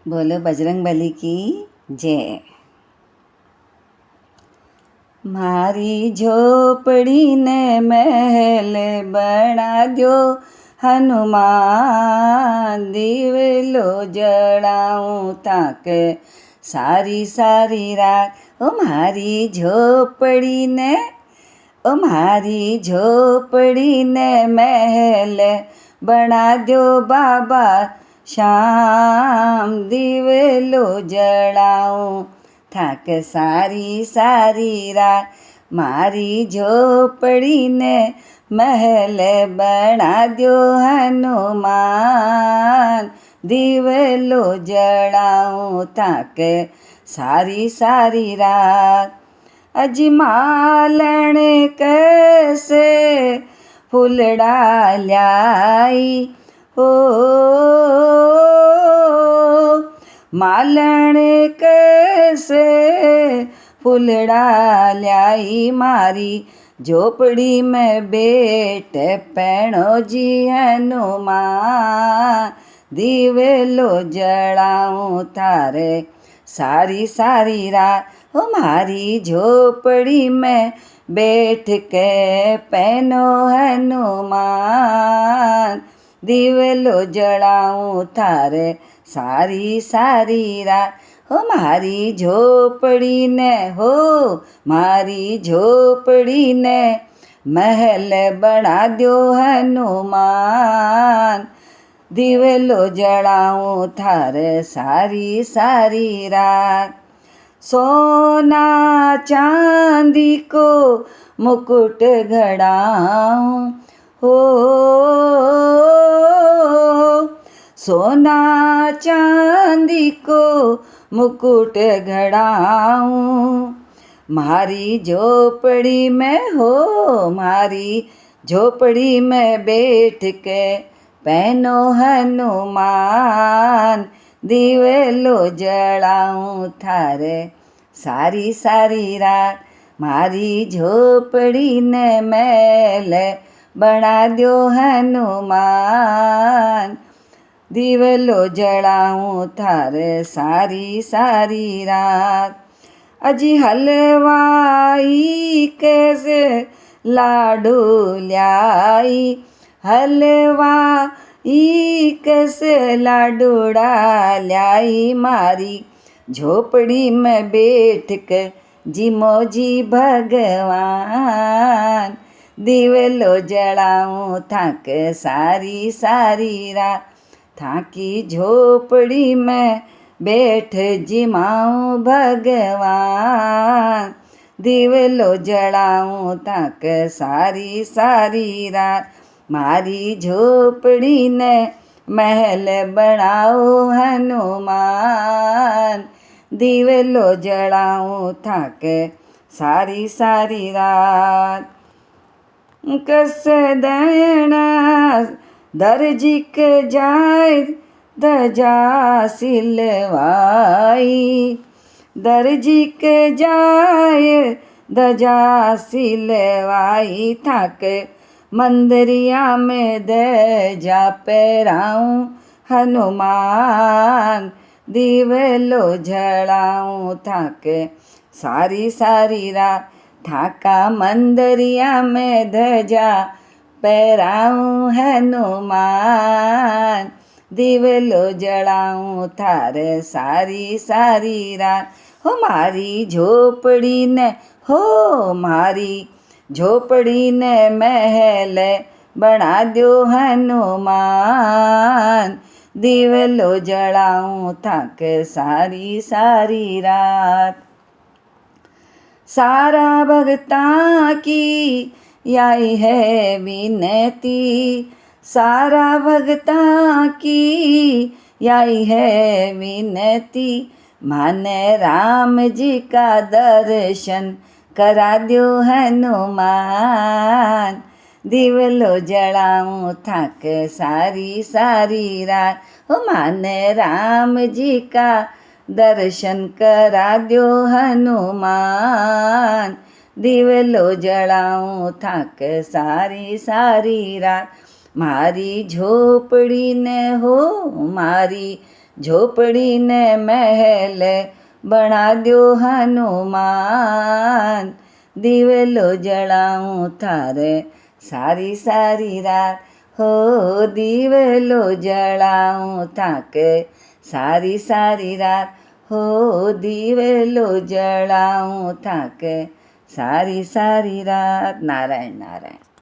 બોલો બજરંગબલી કી જય. મારી ઝોપડીને મહેલ બનાવ્યો હનુમાન, દીવલો જળાવું તાક સારી સારી રાત. ઓ મારી ઝોપડીને મહેલ બનાવ્યો બાબા શ્યામ, દીવલો જળાવું થાક સારી સારી રાત. મારી ઝોપડીને મહેલ બનાવ્યો હનુમાન, દીવલો જળાવું થાક સારી સારી રાત. અજમાલણ कैसे फूलड़ा ल्याई हो, मालण कैसे फूलड़ा ल्याई, मारी झोपड़ी में बेट पैणो जी हनुमान, दिवेलो जड़ाऊं थारे सारी सारी रात. हो मारी झोपड़ी में बैठ के पैनो हनुमान, दिवलो जड़ाऊं थारे सारी सारी रात. हो मारी झोपड़ी ने महल बना दो हनुमान, दिवलो जड़ाऊं थारे सारी सारी रात. सोना चांदी को मुकुट गढ़ाऊं हो, सोना चांदी को मुकुट गढ़ाऊं, मारी झोपड़ी में बैठ के पहनो हनुमान, दिवलो जड़ाऊं थारे सारी सारी रात. मारी झोपड़ी ने महल बना दो हनुमान, दिवलो जड़ाऊं थारे सारी सारी रात. अजी हलवाई कैसे लाडू ल्याई, हलवाई कैसे लाडूड़ा ल्याई, मारी झोपड़ी में बैठ कर जीमोजी भगवान, दिवलो जड़ाऊं थाक सारी सारी रात. थाकी झोपड़ी में बैठ जिमाऊं भगवान, दिवलो जड़ाऊं थाक सारी सारी रात. मारी झोपड़ी ने महल बनाओ हनुमान, दिवलो जड़ाऊं थाक सारी सारी रात. कस देना दर्जी के जाय दजा सिलवाई, दर्जी के जाय दजा सिलवाई, थाक मंदरिया में दजा पैराऊं हनुमान, दिवलो जड़ाऊं थाक सारी सारी रात. थाका मंदरिया में धजा पैराऊं हनुमान, दिवलो जड़ाऊं थारे सारी सारी रात. हो मारी झोपड़ी ने महल बना दो हनुमान, दिवलो जड़ाऊं थाक सारी सारी रात. सारा भगतां की आई है विनती, सारा भगतां की आई है विनती, माने राम जी का दर्शन करा दो हनुमान, दिवलो जड़ाऊं थाक सारी सारी रात. हो माने राम जी का दर्शन करा दो हनुमान, दिवलो जड़ाऊं थाक सारी सारी रात. मारी झोपड़ी ने ઝોપડીને મહેલ બણા દ્યો હનુમાન. દીવલો જળાવું થારે સારી સારી રાત, હો દીવલો જળાવું થાકે સારી સારી રાત, હો દીવલો જળાવું થાકે સારી સારી રાત. નારાયણ નારાયણ.